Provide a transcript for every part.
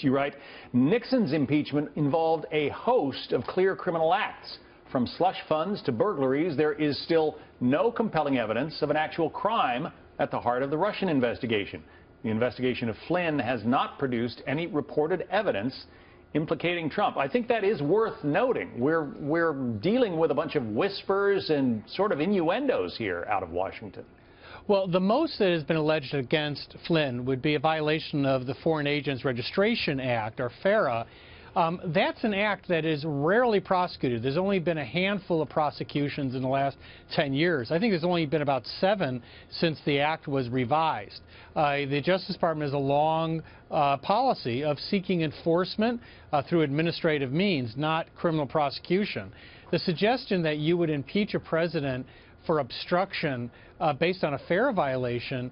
You write, Nixon's impeachment involved a host of clear criminal acts. From slush funds to burglaries, there is still no compelling evidence of an actual crime at the heart of the Russian investigation. The investigation of Flynn has not produced any reported evidence implicating Trump. I think that is worth noting. We're dealing with a bunch of whispers and sort of innuendos here out of Washington. Well, the most that has been alleged against Flynn would be a violation of the Foreign Agents Registration Act, or FARA. That's an act that is rarely prosecuted. There's only been a handful of prosecutions in the last 10 years. I think there's only been about 7 since the act was revised. The Justice Department has a long policy of seeking enforcement through administrative means, not criminal prosecution. The suggestion that you would impeach a president for obstruction based on a FARA violation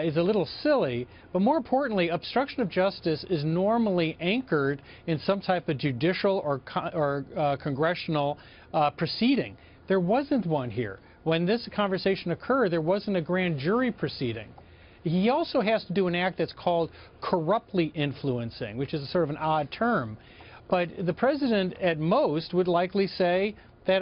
is a little silly, but more importantly, obstruction of justice is normally anchored in some type of judicial or congressional proceeding. There wasn't one here. When this conversation occurred, there wasn't a grand jury proceeding. He also has to do an act that's called corruptly influencing, which is a sort of an odd term. But the president, at most, would likely say that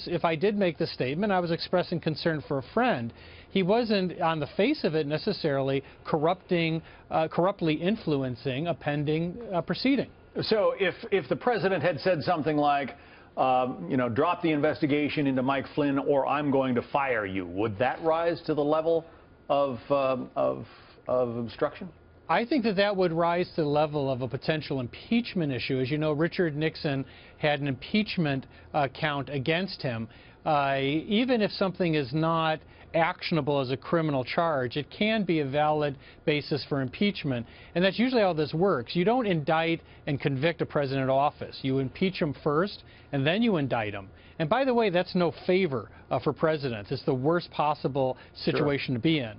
if I did make the statement, I was expressing concern for a friend. He wasn't, on the face of it, necessarily corruptly influencing a pending proceeding. So if the president had said something like, drop the investigation into Mike Flynn or I'm going to fire you, would that rise to the level of obstruction? I think that would rise to the level of a potential impeachment issue. As you know, Richard Nixon had an impeachment count against him. Even if something is not actionable as a criminal charge, it can be a valid basis for impeachment. And that's usually how this works. You don't indict and convict a president in office. You impeach him first, and then you indict him. And by the way, that's no favor for presidents. It's the worst possible situation to be in.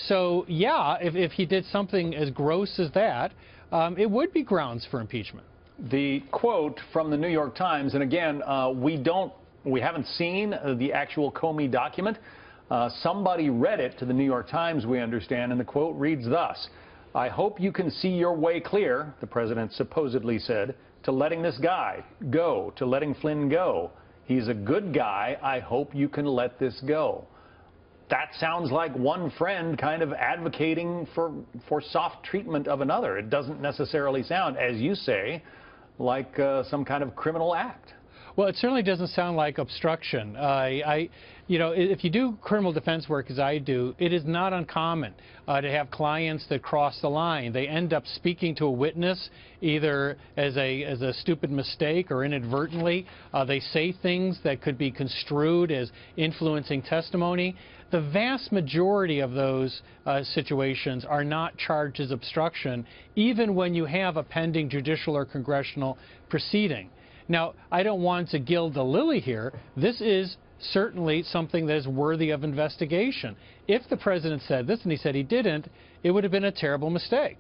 So, yeah, if he did something as gross as that, it would be grounds for impeachment. The quote from the New York Times, and again, we haven't seen the actual Comey document. Somebody read it to the New York Times, we understand, and the quote reads thus: "I hope you can see your way clear," the president supposedly said, "to letting this guy go, to letting Flynn go. He's a good guy. I hope you can let this go." That sounds like one friend kind of advocating for soft treatment of another. It doesn't necessarily sound, as you say, like some kind of criminal act. Well, it certainly doesn't sound like obstruction. If you do criminal defense work, as I do, it is not uncommon to have clients that cross the line. They end up speaking to a witness either as a stupid mistake or inadvertently. They say things that could be construed as influencing testimony. The vast majority of those situations are not charged as obstruction, even when you have a pending judicial or congressional proceeding. Now, I don't want to gild the lily here. This is certainly something that is worthy of investigation. If the president said this and he said he didn't, it would have been a terrible mistake.